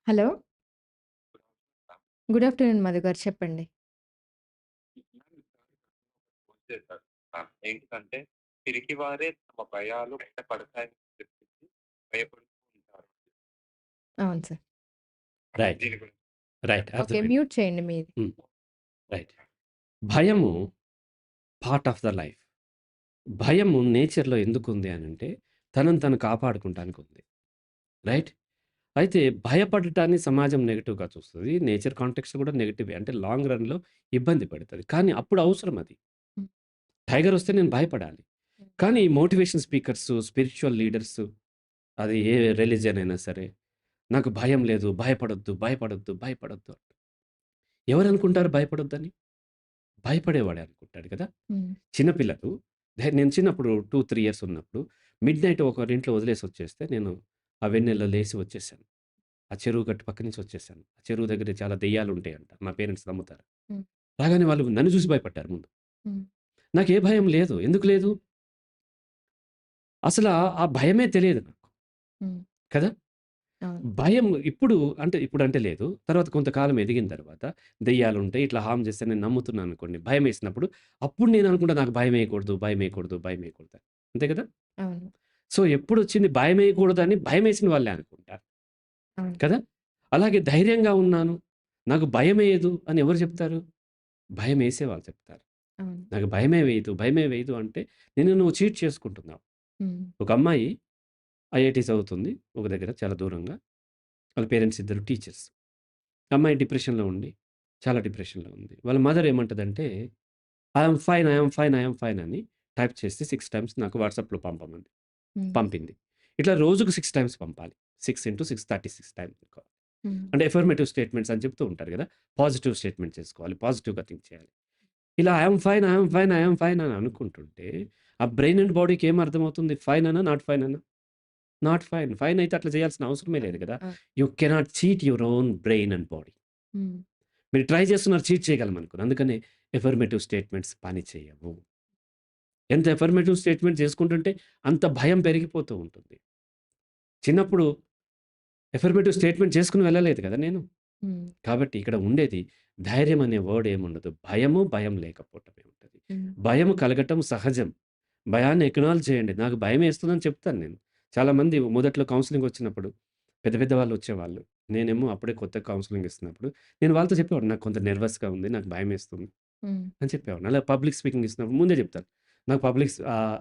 Hello. Good afternoon Madhu గారు చెప్పండి. చేశారు. ఏంటిదంటే పిరికివారే తమ భయాలు బయటపడతాయని చెప్పేసి భయపడుతూ ఉంటారు. అవును సార్. రైట్. దీని గురించి రైట్. చెప్పండి. ఓకే. అర్థమైంది. మ్యూట్ చేయండి మీది. హ్మ్. రైట్. భయము పార్ట్ ఆఫ్ ద లైఫ్. భయము నేచర్‌లో ఎందుకుంది అనంటే, తనను తను కాపాడుకుంటానికుంది. రైట్? అయితే భయపడటాన్ని సమాజం నెగెటివ్‌గా చూస్తది. నేచర్ కాంటెక్స్ట్ కూడా నెగెటివే. అంటే లాంగ్ రన్‌లో ఇబ్బంది పెడతది. కానీ అప్పుడు అవసరం అది. హ్మ్. టైగరొస్తే నేను భయపడాలి. హ్మ్. కానీ మోటివేషన్ స్పీకర్సు, స్పిరిచ్యువల్ లీడర్సు అది ఏ రిలిజియన్ అయినా సరే, నాకు భయం లేదు, భయపడొద్దు, భయపడొద్దు, భయపడొద్దు. ఎవరనుకుంటారు భయపడొద్దని? భయపడేవాడే అనుకుంటాడు కదా! హ్మ్. చిన్న పిల్లలు నేను చిన్నప్పుడు 2, 3 ఇయర్స్ ఉన్నప్పుడు మిడ్‌నైట్ ఒకరింట్లో వదిలేసొచ్చేస్తే నేను ఆ వెన్నెల్లో లేసి వచ్చేసాను. ఆ చెరువు గట్టు పక్క నుంచి వచ్చేసాను. ఆ చెరువు దగ్గర చాలా దెయ్యాలుంటాయంట. మా పేరెంట్స్ నమ్ముతారు. హ్మ్. రాగానే వాళ్ళు నన్ను చూసి భయపడ్డారు ముందు. హ్మ్. నాకే భయం లేదు. ఎందుకు లేదు? అసల ఆ భయమే తెలియదు నాకు. హ్మ్. కదా! అవును. భయం ఇప్పుడంటే లేదు. తర్వాత కొంతకాలం ఎదిగిన తర్వాత దెయ్యాలుంటాయి. ఇట్లా హార్మ్ చేస్తే నేను నమ్ముతున్నాననుకోండి. భయమేసినప్పుడు అప్పుడు నేననుకుంటా నాకు భయమేయకూడదు, భయమేయకూడదు, భయమేయకూడదు అని. అంతే కదా! అవును. సో, ఎప్పుడొచ్చింది భయమేయకూడదని భయమేసిన వాళ్ళే అనుకుంటారు. అవును. కదా! అలాగే ధైర్యంగా ఉన్నాను. నాకు భయమేయదు అని ఎవరు చెప్తారు? భయమేసేవాళ్ళు చెప్తారు. అవును. నాకు భయమే వేయదు, భయమే వేయదు అంటే నిన్ను నువ్వు చీట్ చేసుకుంటున్నావు. హ్మ్. ఒక అమ్మాయి ఐఐటీ చదువుతుంది ఒక దగ్గర చాలా దూరంగా. వాళ్ళ పేరెంట్స్ ఇద్దరు టీచర్స్. అమ్మాయి డిప్రెషన్‌లో ఉండి, చాలా డిప్రెషన్‌లో ఉంది. వాళ్ళ మదర్ ఏమంటదంటే, I am fine, I am fine, I am fine అని టైప్ చేసి 6 టైమ్స్ నాకు వాట్సాప్‌లో పంపమంది. హ్మ్. పంపింది. ఇట్లా రోజుకు 6 టైమ్స్ పంపాలి. 6 ఇంటూ 6 36 టైమ్స్. హ్మ్. అంటే అఫర్మేటివ్ స్టేట్మెంట్స్ అని చెప్తూ ఉంటారు గదా! పాజిటివ్ స్టేట్మెంట్ చేసుకోవాలి. పాజిటివ్‌గా థింక్ చేయాలి. ఇలా I am fine, I am fine, I am fine అని అనుకుంటుంటే, ఆ బ్రెయిన్ అండ్ బాడీకి ఏం అర్థమవుతుంది? ఫైన్ అనా? నాట్ ఫైన్ అనా? Not fine. ఫైన్ అయితే అట్లా చేయాల్సిన అవసరమే లేదు గదా! ఆ! You cannot cheat your own brain and body. హ్మ్. మీరు ట్రై చేస్తున్నారు చీట్ చేయగలమనుకోని. అందుకనే అఫర్మేటివ్ స్టేట్మెంట్స్ పని చేయవు. ఎంత అఫర్మేటివ్ స్టేట్మెంట్ చేసుకుంటుంటే అంత భయం పెరిగిపోతూ ఉంటుంది. చిన్నప్పుడు అఫర్మేటివ్ స్టేట్మెంట్ చేసుకొని వెళ్ళలేదు కదా నేను. హ్మ్. కాబట్టి ఇక్కడ ఉండేది ధైర్యం అనే వర్డ్ ఏముండదు. భయము, భయం లేకపోవటమే ఉంటది. హ్మ్. భయం కలగటం సహజం. భయాన్ని ఎక్నాలెడ్జ్ చేయండి. నాకు భయమేస్తుందని చెప్తాను నేను. చాలామంది మొదట్లో కౌన్సెలింగ్ వచ్చినప్పుడు పెద్ద పెద్ద వాళ్ళొచ్చేవాళ్ళు. నేనేమో అప్పుడే కొత్తగా కౌన్సెలింగ్ ఇస్తున్నప్పుడు నేను వాళ్ళతో చెప్పేవాడిని. నాకు కొంత నెర్వస్‌గా ఉంది. నాకు భయమేస్తుంది హ్మ్. అని చెప్పేవాడిని. అలా పబ్లిక్ స్పీకింగ్ ఇస్తున్నప్పుడు ముందే చెప్తాను. నాకు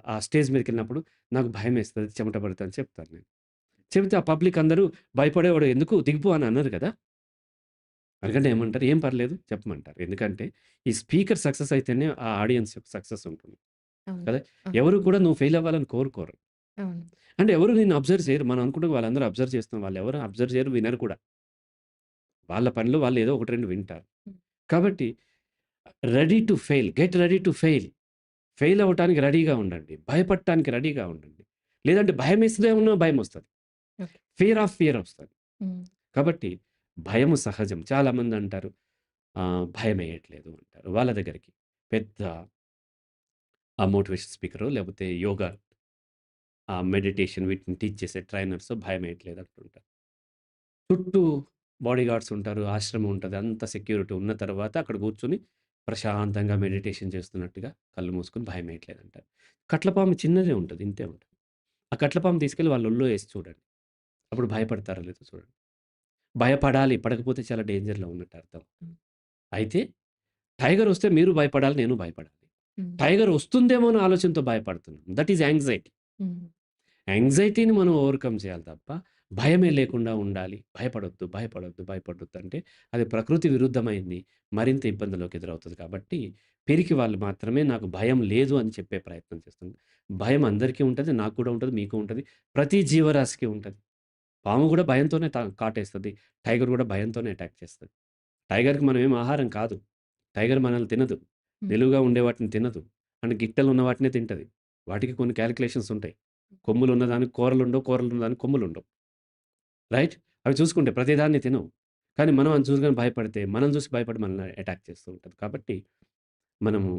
ఆ స్టేజ్ మీదకెళ్ళినప్పుడు నాకు భయమేస్తది. చెమట పడతదని చెప్తాను నేను. చెబితే ఆ పబ్లిక్ అందరూ భయపడేవాడు ఎందుకు దిగిపో అని అనరు కదా! అడగండి ఏమంటారు? ఏం పర్లేదు చెప్పమంటారు. ఎందుకంటే ఈ స్పీకర్ సక్సెస్ అయితేనే ఆ ఆడియన్స్ యొక్క సక్సెస్ ఉంటుంది. అవును. కదా! అవును. ఎవరు కూడా నువ్వు ఫెయిల్ అవ్వాలని కోరుకోరు. అవును. అంటే ఎవరు నిన్ను అబ్జర్వ్ చేయరు. మనం అనుకుంటాం వాళ్ళందరూ అబ్జర్వ్ చేస్తున్నాం. వాళ్ళెవరు అబ్జర్వ్ చేయరు, వినరు కూడా. వాళ్ళ పనిలో వాళ్ళు ఏదో 1, 2 వింటారు. హ్మ్. కాబట్టి ready to fail. Get ready to fail. Fail అవ్వటానికి రెడీగా ఉండండి. భయపడటానికి రెడీగా ఉండండి. లేదంటే భయమేస్తదేమో భయమొస్తది. ఓకే. ఫియర్ ఒస్తది. హ్మ్. కాబట్టి భయము సహజం. చాలామందంటారు భయమేయట్లేదు అంటారు. వాళ్ళ దగ్గరికి పెద్ద ఆ మోటివేషన్ స్పీకరో లేకపోతే యోగా మెడిటేషన్ వీటిని టీచ్ చేసే ట్రైనర్స్ భయమేయట్లేదు అంటుంటారు. చుట్టూ బాడీగార్డ్స్ ఉంటారు. ఆశ్రమం ఉంటది. అంతా సెక్యూరిటీ ఉన్న తర్వాత అక్కడ కూర్చొని ప్రశాంతంగా మెడిటేషన్ చేస్తున్నట్టుగా కళ్ళు మూసుకొని భయమేయట్లేదంటారు. కట్లపాము చిన్నదే ఉంటది. ఇంతే ఉంటది. ఆ కట్లపాము తీసుకెళ్ళి వాళ్ళ ఒళ్ళో ఏసి చూడండి. అప్పుడు భయపడతారో లేదో చూడండి. భయపడాలి. పడకపోతే చాలా డేంజర్‌లో ఉన్నట్టు అర్థం. హ్మ్. అయితే టైగరొస్తే మీరు భయపడాలి. నేను భయపడాలి. హ్మ్. టైగర్ వస్తుందేమో అన్న ఆలోచనతో భయపడుతున్నాం. That is anxiety. హ్మ్. యాంక్సైటీని మనం ఓవర్‌కమ్ చేయాలి తప్ప, భయమే లేకుండా ఉండాలి. భయపడొద్దు, భయపడొద్దు, భయపడొద్దు అంటే అది ప్రకృతి విరుద్ధమైంది. మరింత ఇబ్బందులోకి ఎదురవుతది కాబట్టి, పిరికి వాళ్ళు మాత్రమే నాకు భయం లేదు అని చెప్పే ప్రయత్నం చేస్తుంది. భయం అందరికీ ఉంటది. నాకు కూడా ఉంటది. మీకు ఉంటది. ప్రతి జీవరాశికి ఉంటది. పాము కూడా భయంతోనే కాటేస్తది. టైగర్ కూడా భయంతోనే అటాక్ చేస్తది. టైగర్‌కి మనం ఏం ఆహారం కాదు. టైగర్ మనల్ని తినదు. హ్మ్. నిలువుగా ఉండే వాటిని తినదు. అండ్ గిట్టలున్న వాటినే తింటది. వాటికి కొన్ని కాలిక్యులేషన్స్ ఉంటాయి. కొమ్ములున్న దానికి కూరలుండవు. కూరలున్న దానికి కొమ్ములుండవు. రైట్? అవి చూసుకుంటే ప్రతిదాన్ని తినవు. కానీ మనం అది చూసుకొని భయపడితే, మనం చూసి భయపడి మనల్ని అటాక్ చేస్తూ ఉంటది. కాబట్టి మనము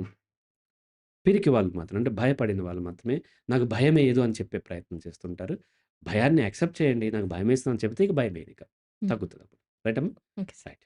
పిరికి వాళ్ళు మాత్రం అంటే భయపడిన వాళ్ళు మాత్రమే నాకు భయమేయదు అని చెప్పే ప్రయత్నం చేస్తుంటారు. భయాన్ని యాక్సెప్ట్ చేయండి. నాకు భయమేస్తుందని చెప్తే ఇక భయమేయదిక. హ్మ్. తగ్గుతదప్పుడు. రైట్ అమ్మా? Okay sir. రైట్.